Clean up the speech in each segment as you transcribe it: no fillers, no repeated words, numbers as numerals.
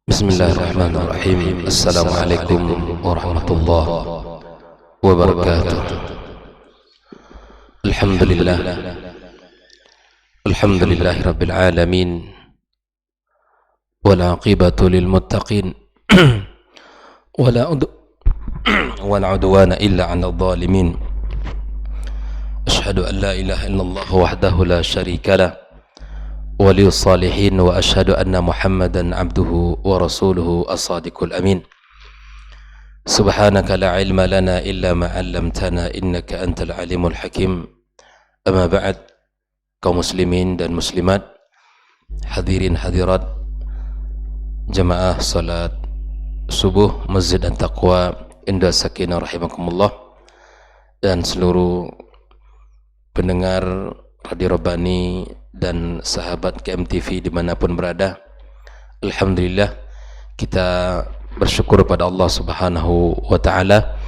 Bismillahirrahmanirrahim. Assalamualaikum warahmatullahi wabarakatuh. Alhamdulillah. Alhamdulillahirabbil alamin. Wal 'aqibatu lil muttaqin. Wala udwana illa 'alal zalimin. Asyhadu an la ilaha illallah wahdahu la syarika lah. ولي الصالحين وأشهد أن محمدا عبده ورسوله الصادق الأمين سبحانك لا علم لنا إلا ما علمتنا إنك أنت العليم الحكيم أما بعد kaum muslimin dan muslimat, hadirin hadirat jamaah salat subuh Masjid An-Taqwa Indah Sakinah rahimakumullah, dan seluruh pendengar Radio Rabbani dan sahabat KMTV dimanapun berada. Alhamdulillah, kita bersyukur pada Allah Subhanahu wa ta'ala.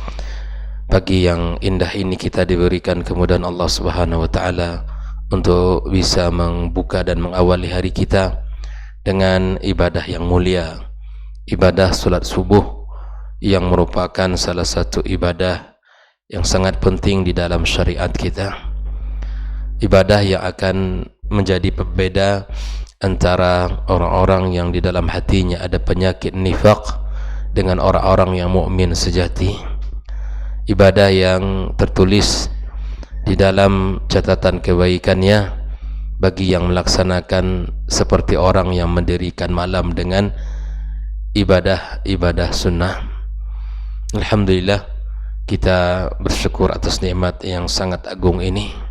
Pagi yang indah ini kita diberikan kemudahan Allah Subhanahu wa ta'ala untuk bisa membuka dan mengawali hari kita dengan ibadah yang mulia, ibadah salat subuh, yang merupakan salah satu ibadah yang sangat penting di dalam syariat kita, ibadah yang akan menjadi pembeda antara orang-orang yang di dalam hatinya ada penyakit nifaq dengan orang-orang yang mukmin sejati. Ibadah yang tertulis di dalam catatan kebaikannya bagi yang melaksanakan seperti orang yang mendirikan malam dengan ibadah-ibadah sunnah. Alhamdulillah, kita bersyukur atas nikmat yang sangat agung ini.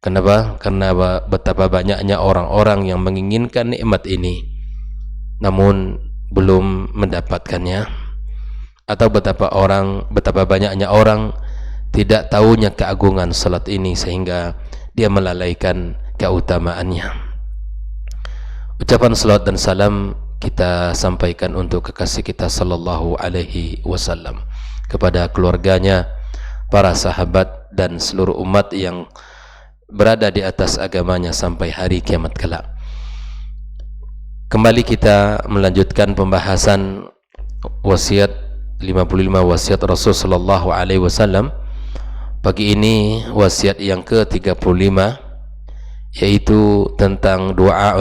Kenapa? Karena betapa banyaknya orang-orang yang menginginkan nikmat ini namun belum mendapatkannya, atau betapa banyaknya orang tidak tahunya keagungan salat ini sehingga dia melalaikan keutamaannya. Ucapan salawat dan salam kita sampaikan untuk kekasih kita sallallahu alaihi wasallam, kepada keluarganya, para sahabat dan seluruh umat yang berada di atas agamanya sampai hari kiamat kelak. Kembali kita melanjutkan pembahasan wasiat 55 wasiat Rasul sallallahu alaihi wasallam. Pagi ini wasiat yang ke-35, yaitu tentang doa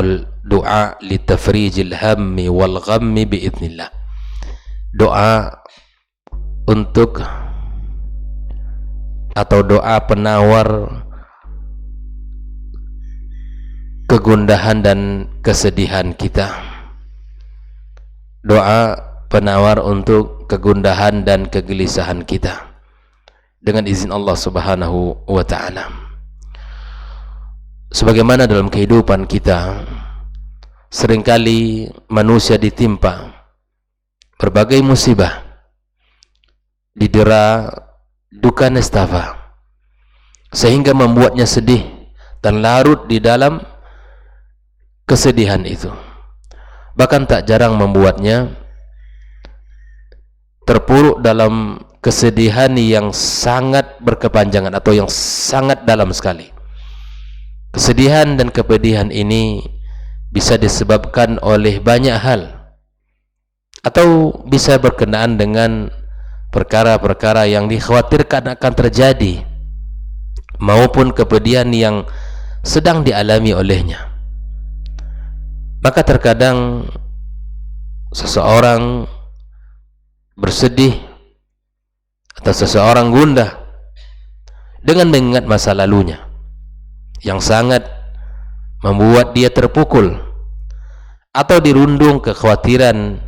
li tafrijil hammi wal ghammi biidznillah. Doa untuk atau doa penawar kegundahan dan kesedihan kita. Doa penawar untuk kegundahan dan kegelisahan kita dengan izin Allah Subhanahu wa ta'ala. Sebagaimana dalam kehidupan kita seringkali manusia ditimpa berbagai musibah, didera duka nestapa, sehingga membuatnya sedih dan larut di dalam kesedihan itu. Bahkan tak jarang membuatnya terpuruk dalam kesedihan yang sangat berkepanjangan atau yang sangat dalam sekali. Kesedihan dan kepedihan ini bisa disebabkan oleh banyak hal, atau bisa berkenaan dengan perkara-perkara yang dikhawatirkan akan terjadi, maupun kepedihan yang sedang dialami olehnya. Maka terkadang seseorang bersedih atau seseorang gundah dengan mengingat masa lalunya yang sangat membuat dia terpukul, atau dirundung kekhawatiran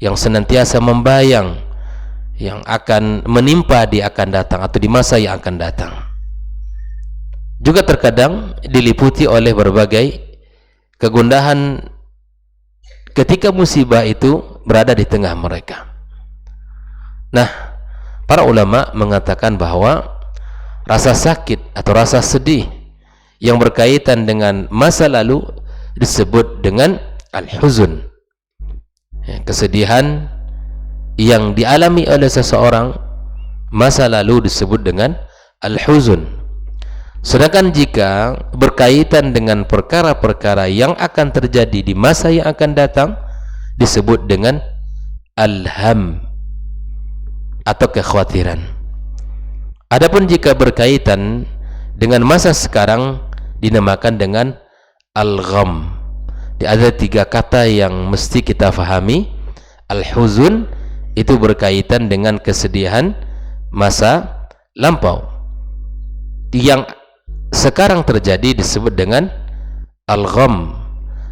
yang senantiasa membayang yang akan menimpa di akan datang atau di masa yang akan datang. Juga terkadang diliputi oleh berbagai kegundahan ketika musibah itu berada di tengah mereka. Nah, para ulama mengatakan bahwa rasa sakit atau rasa sedih yang berkaitan dengan masa lalu disebut dengan al-huzun. Kesedihan yang dialami oleh seseorang masa lalu disebut dengan al-huzun. Sedangkan jika berkaitan dengan perkara-perkara yang akan terjadi di masa yang akan datang, disebut dengan al-ham atau kekhawatiran. Adapun jika berkaitan dengan masa sekarang dinamakan dengan al-gham. Ada 3 kata yang mesti kita fahami. Al-huzun itu berkaitan dengan kesedihan masa lampau. Yang sekarang terjadi disebut dengan al-gham.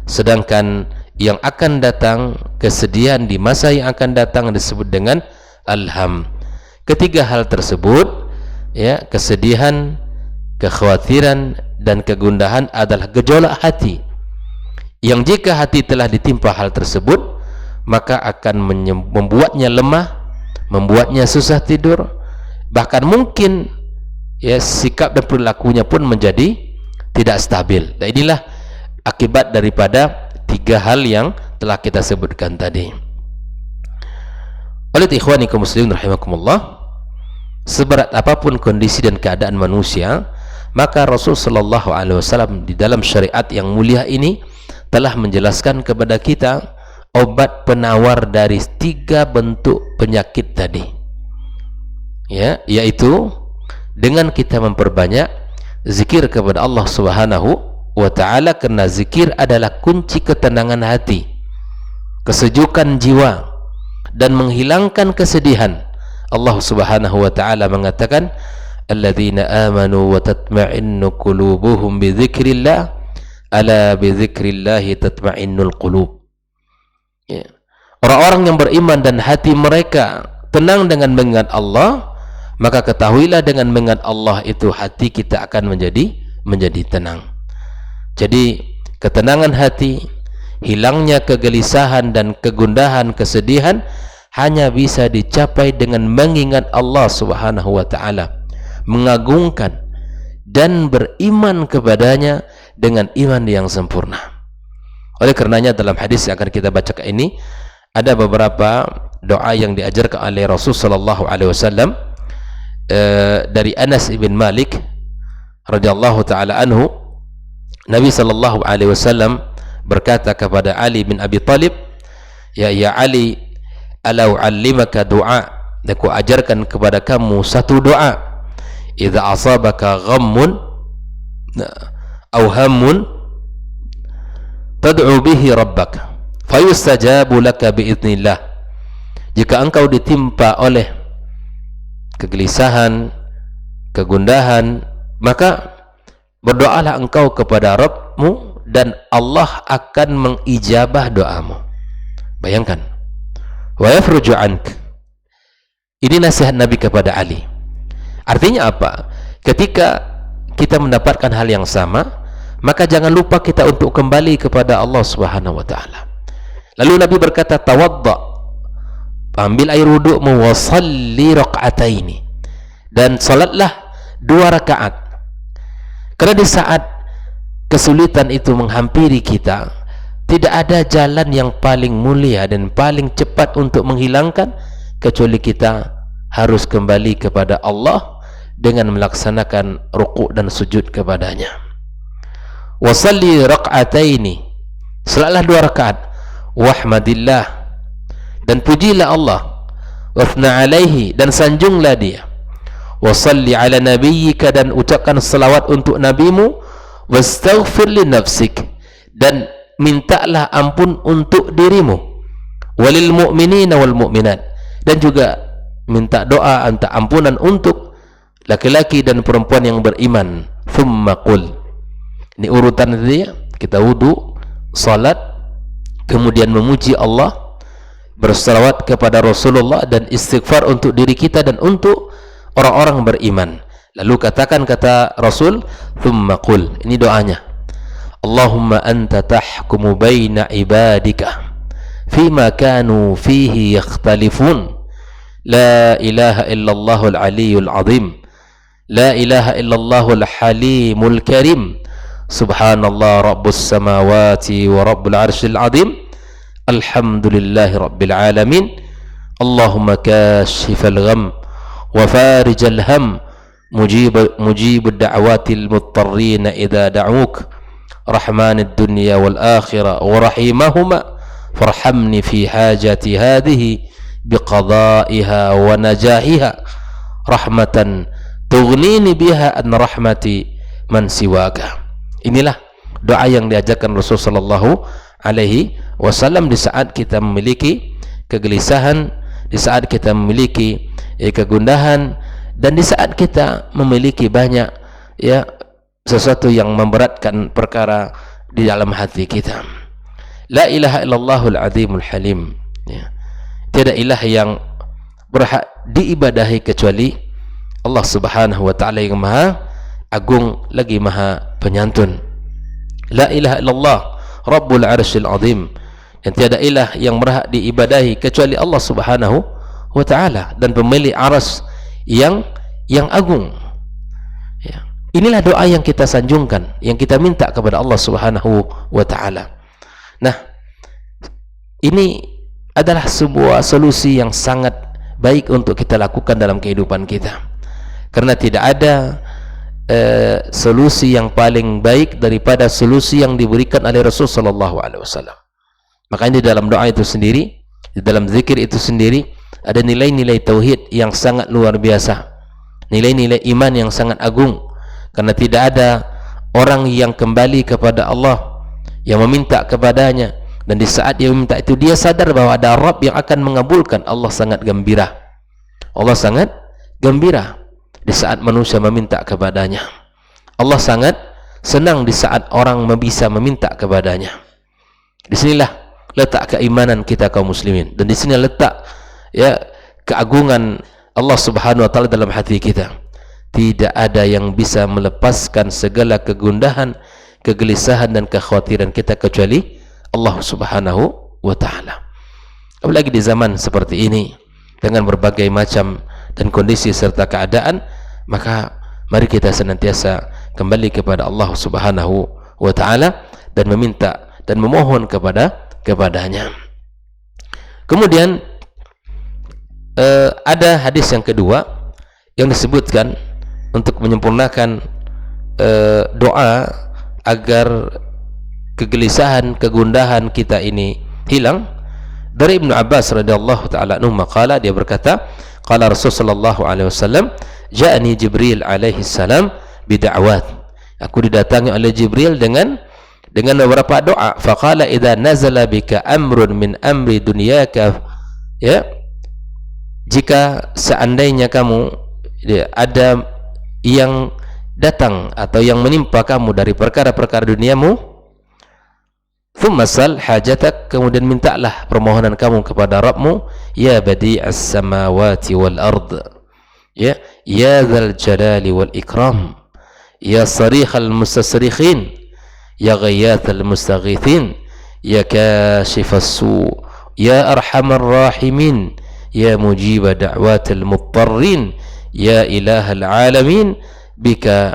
Sedangkan yang akan datang, kesedihan di masa yang akan datang disebut dengan al-ham. Ketiga hal tersebut, ya, kesedihan, kekhawatiran dan kegundahan adalah gejolak hati. Yang jika hati telah ditimpa hal tersebut, maka akan membuatnya lemah, membuatnya susah tidur, bahkan mungkin ya sikap dan perilakunya pun menjadi tidak stabil. Dan inilah akibat daripada 3 hal yang telah kita sebutkan tadi. Oleh ikhwani kaum muslimin rahimakumullah, seberat apapun kondisi dan keadaan manusia, maka Rasul sallallahu alaihi wasallam di dalam syariat yang mulia ini telah menjelaskan kepada kita obat penawar dari 3 bentuk penyakit tadi, ya, yaitu dengan kita memperbanyak zikir kepada Allah Subhanahu wa ta'ala, karena zikir adalah kunci ketenangan hati, kesejukan jiwa dan menghilangkan kesedihan. Allah Subhanahu wa ta'ala mengatakan, alladzina amanu wa tatma'innu qulubuhum bi dzikrillah ala bi dzikrillahi tatma'innul qulub. Ya. Orang-orang yang beriman dan hati mereka tenang dengan mengingat Allah, maka ketahuilah dengan mengingat Allah itu hati kita akan menjadi tenang. Jadi ketenangan hati, hilangnya kegelisahan dan kegundahan, kesedihan hanya bisa dicapai dengan mengingat Allah Subhanahu wa ta'ala, mengagungkan dan beriman kepadanya dengan iman yang sempurna. Oleh karenanya dalam hadis yang akan kita bacakan ini ada beberapa doa yang diajarkan oleh Rasul sallallahu alaihi wasallam dari Anas ibn Malik radhiyallahu taala anhu. Nabi sallallahu alaihi wasallam berkata kepada Ali bin Abi Thalib, ya Ali, ala u'allimaka du'a, aku ajarkan kepada kamu satu doa, idza asabaka ghammun aw hammun tad'u bihi rabbak fayustajabu laka biidznillah. Jika engkau ditimpa oleh kegelisahan, kegundahan, maka berdoalah engkau kepada Rabbmu dan Allah akan mengijabah doamu. Bayangkan, wa yafruju ank. Ini nasihat Nabi kepada Ali. Artinya apa? Ketika kita mendapatkan hal yang sama, maka jangan lupa kita untuk kembali kepada Allah Subhanahu wa ta'ala. Lalu Nabi berkata, tawadda, ambil air wudukmu, wa salli raq'ataini, dan salatlah 2 rakaat. Karena di saat kesulitan itu menghampiri kita, tidak ada jalan yang paling mulia dan paling cepat untuk menghilangkan kecuali kita harus kembali kepada Allah dengan melaksanakan rukuk dan sujud kepadanya. Wasalli raq'ataini, salatlah 2 rakaat, wahmadillah, dan pujilah Allah, wafna alaihi, dan sanjunglah dia, wasalli ala nabiyyika, dan ucapkan salawat untuk nabimu, wastaghfir li nafsik, dan mintalah ampun untuk dirimu, walil mu'minina wal mu'minat, dan juga minta doa minta ampunan untuk laki-laki dan perempuan yang beriman. Thumma qul, ini urutan tadi ya, kita wudu, salat, kemudian memuji Allah, bersalawat kepada Rasulullah, dan istighfar untuk diri kita dan untuk orang-orang beriman. Lalu katakan, kata Rasul, thumma qul, ini doanya, Allahumma anta tahkumu baina ibadika fima kanu fihi yakhtalifun, la ilaha illallahul aliyyul azim, la ilaha illallahul halimul karim, subhanallah rabbus samawati wa rabbul arshil azim, alhamdulillahi rabbil alamin, Allahumma kashifal gham wa farijal ham, mujib da'watil muttarrin idza da'uk, rahmanid dunya wal akhirah wa rahimahuma farhamni fi hajati hadhihi biqada'iha wa najahiha rahmatan tughnini biha an rahmati man siwaka. Inilah doa yang diajarkan Rasul sallallahu alaihi wasallam di saat kita memiliki kegelisahan, di saat kita memiliki kegundahan, dan di saat kita memiliki banyak sesuatu yang memberatkan perkara di dalam hati kita. La ilaha illallahul azimul halim. Tiada ilah yang berhak diibadahi kecuali Allah Subhanahu wa taala yang maha agung lagi maha penyantun. La ilaha illallah rabbul arsyil azim. Dan tiada ilah yang berhak diibadahi kecuali Allah Subhanahu wa taala dan pemilik aras yang agung. Inilah doa yang kita sanjungkan, yang kita minta kepada Allah Subhanahu wa taala. Nah, ini adalah sebuah solusi yang sangat baik untuk kita lakukan dalam kehidupan kita. Karena tidak ada solusi yang paling baik daripada solusi yang diberikan oleh Rasul sallallahu alaihi wasallam. Makanya di dalam doa itu sendiri, di dalam zikir itu sendiri ada nilai-nilai tauhid yang sangat luar biasa. Nilai-nilai iman yang sangat agung. Karena tidak ada orang yang kembali kepada Allah, yang meminta kepadanya, dan di saat dia meminta itu dia sadar bahwa ada Rabb yang akan mengabulkan. Allah sangat gembira. Allah sangat gembira di saat manusia meminta kepadanya. Allah sangat senang di saat orang bisa meminta kepadanya. Disinilah letak keimanan kita kaum muslimin, dan di sini letak keagungan Allah Subhanahu wa taala dalam hati kita. Tidak ada yang bisa melepaskan segala kegundahan, kegelisahan dan kekhawatiran kita kecuali Allah Subhanahu wa taala. Apalagi di zaman seperti ini dengan berbagai macam dan kondisi serta keadaan, maka mari kita senantiasa kembali kepada Allah Subhanahu wa taala dan meminta dan memohon kepadanya. Kemudian ada hadis yang kedua yang disebutkan untuk menyempurnakan doa agar kegelisahan, kegundahan kita ini hilang. Dari Ibnu Abbas radhiyallahu taala anhu maqala, dia berkata, qala Rasul sallallahu alaihi wasallam, ja'ani Jibril alaihi salam bid'awat. Aku didatangi oleh Jibril dengan beberapa doa. Faqala idza nazala bika amrun min amri dunyaka, jika seandainya kamu ada yang datang atau yang menimpa kamu dari perkara-perkara duniamu, thumma sal hajatak, kemudian mintalah permohonan kamu kepada Rabbmu, ya badi'as samawati wal ard, ya dzal jalali wal ikram, ya sarikhal mustasrikhin, ya ghayyathal mustaghithin, ya kashifas su, ya arhamar rahimin, ya mujiba da'watil muttarrin, ya ilahal alamin, bika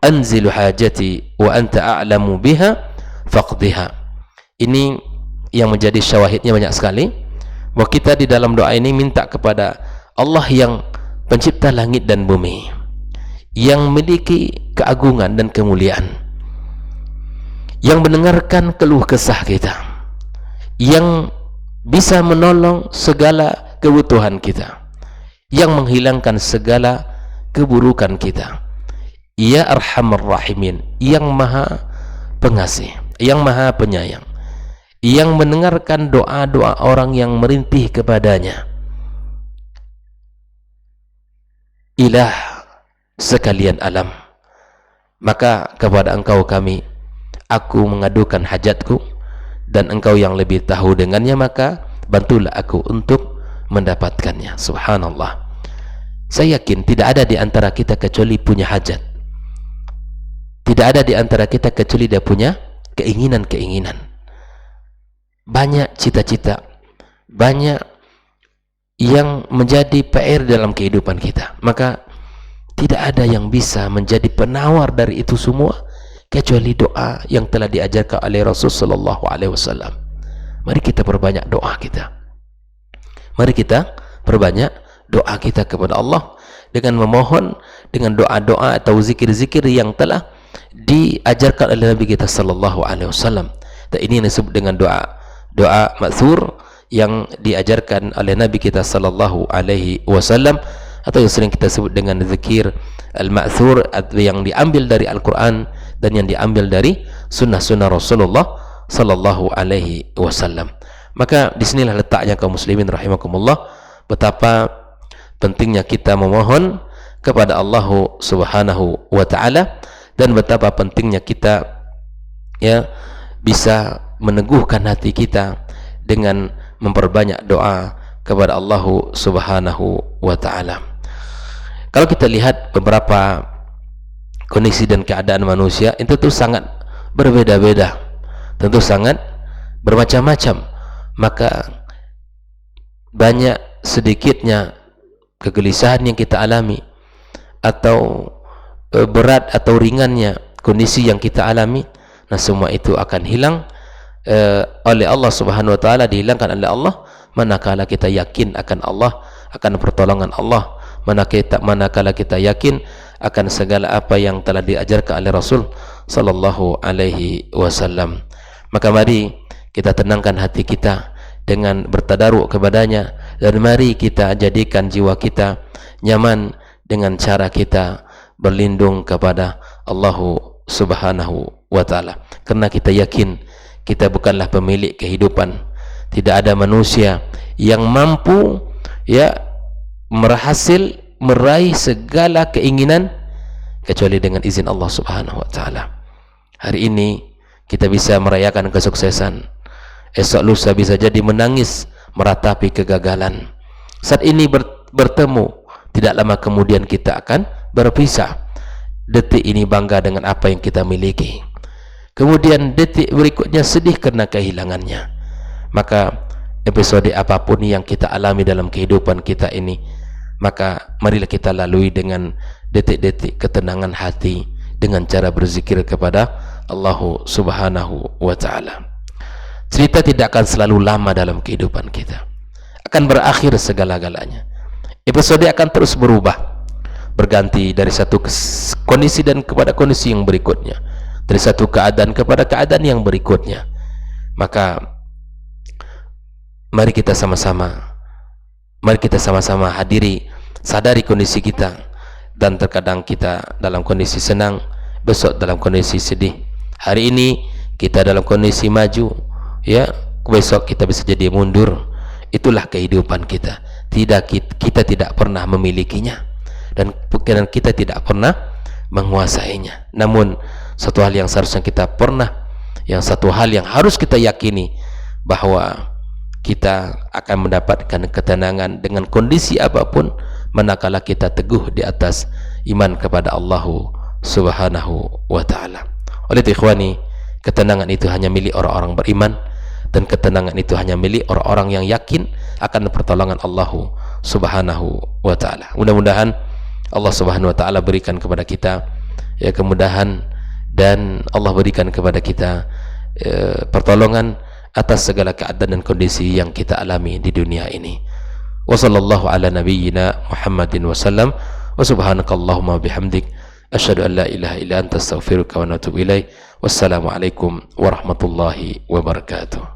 anzilu hajati wa anta a'lamu biha faqdiha. Ini yang menjadi syawahidnya banyak sekali, bahwa kita di dalam doa ini minta kepada Allah yang pencipta langit dan bumi, yang memiliki keagungan dan kemuliaan, yang mendengarkan keluh kesah kita, yang bisa menolong segala kebutuhan kita, yang menghilangkan segala keburukan kita. Ya Arhamar Rahimin, yang maha pengasih, yang maha penyayang, yang mendengarkan doa-doa orang yang merintih kepadanya. Ilah sekalian alam, maka kepada engkau aku mengadukan hajatku, dan engkau yang lebih tahu dengannya, maka bantulah aku untuk mendapatkannya. Subhanallah. Saya yakin tidak ada di antara kita kecuali punya hajat. Tidak ada di antara kita kecuali dia punya keinginan-keinginan. Banyak cita-cita, banyak yang menjadi PR dalam kehidupan kita. Maka tidak ada yang bisa menjadi penawar dari itu semua kecuali doa yang telah diajarkan oleh Rasul sallallahu alaihi wasallam. Mari kita perbanyak doa kita. Mari kita perbanyak doa kita kepada Allah dengan memohon dengan doa-doa atau zikir-zikir yang telah diajarkan oleh Nabi kita sallallahu alaihi wasallam. Dan ini yang disebut dengan doa doa ma'thur yang diajarkan oleh Nabi kita sallallahu alaihi wasallam, atau yang sering kita sebut dengan zikir al-ma'thur, yang diambil dari Al-Quran dan yang diambil dari sunnah-sunnah Rasulullah sallallahu alaihi wasallam. Maka disinilah letaknya kaum muslimin rahimakumullah, betapa pentingnya kita memohon kepada Allah subhanahu wa ta'ala, dan betapa pentingnya kita bisa meneguhkan hati kita dengan memperbanyak doa kepada Allah subhanahu wa ta'ala. Kalau kita lihat beberapa kondisi dan keadaan manusia, itu tuh sangat berbeda-beda, tentu sangat bermacam-macam. Maka banyak sedikitnya kegelisahan yang kita alami, atau berat atau ringannya kondisi yang kita alami, nah semua itu akan hilang oleh Allah subhanahu wa ta'ala, dihilangkan oleh Allah manakala kita yakin akan Allah, akan pertolongan Allah, manakala kita yakin akan segala apa yang telah diajarkan oleh Rasul sallallahu alaihi wasallam. Maka mari kita tenangkan hati kita dengan bertadaruk kepadanya, dan mari kita jadikan jiwa kita nyaman dengan cara kita berlindung kepada Allah subhanahu wa ta'ala, karena kita yakin kita bukanlah pemilik kehidupan. Tidak ada manusia yang mampu berhasil meraih segala keinginan kecuali dengan izin Allah subhanahu wa ta'ala. Hari ini kita bisa merayakan kesuksesan, esok lusa bisa jadi menangis meratapi kegagalan. Saat ini bertemu, tidak lama kemudian kita akan berpisah. Detik ini bangga dengan apa yang kita miliki, kemudian detik berikutnya sedih karena kehilangannya. Maka episode apapun yang kita alami dalam kehidupan kita ini, maka marilah kita lalui dengan detik-detik ketenangan hati dengan cara berzikir kepada Allah subhanahu wa ta'ala. Cerita tidak akan selalu lama dalam kehidupan kita, akan berakhir segala-galanya. Episode akan terus berubah, berganti dari satu kondisi dan kepada kondisi yang berikutnya, dari satu keadaan kepada keadaan yang berikutnya. Maka mari kita sama-sama hadiri, sadari kondisi kita, dan terkadang kita dalam kondisi senang, besok dalam kondisi sedih. Hari ini kita dalam kondisi maju, besok kita bisa jadi mundur. Itulah kehidupan kita. Kita tidak pernah memilikinya, dan kita tidak pernah menguasainya. Namun satu hal yang seharusnya satu hal yang harus kita yakini, bahwa kita akan mendapatkan ketenangan dengan kondisi apapun manakala kita teguh di atas iman kepada Allah subhanahu wa ta'ala. Oleh itu ikhwani, ketenangan itu hanya milik orang-orang beriman, dan ketenangan itu hanya milik orang-orang yang yakin akan pertolongan Allah subhanahu wa ta'ala. Mudah-mudahan Allah subhanahu wa ta'ala berikan kepada kita kemudahan, dan Allah berikan kepada kita pertolongan atas segala keadaan dan kondisi yang kita alami di dunia ini. Wa sallallahu ala nabiyyina Muhammadin wa sallam, wa subhanakallahumma bihamdik, asyhadu an la ilaha illa anta astaghfiruka wa atubu ilaik. Wassalamu alaikum warahmatullahi wabarakatuh.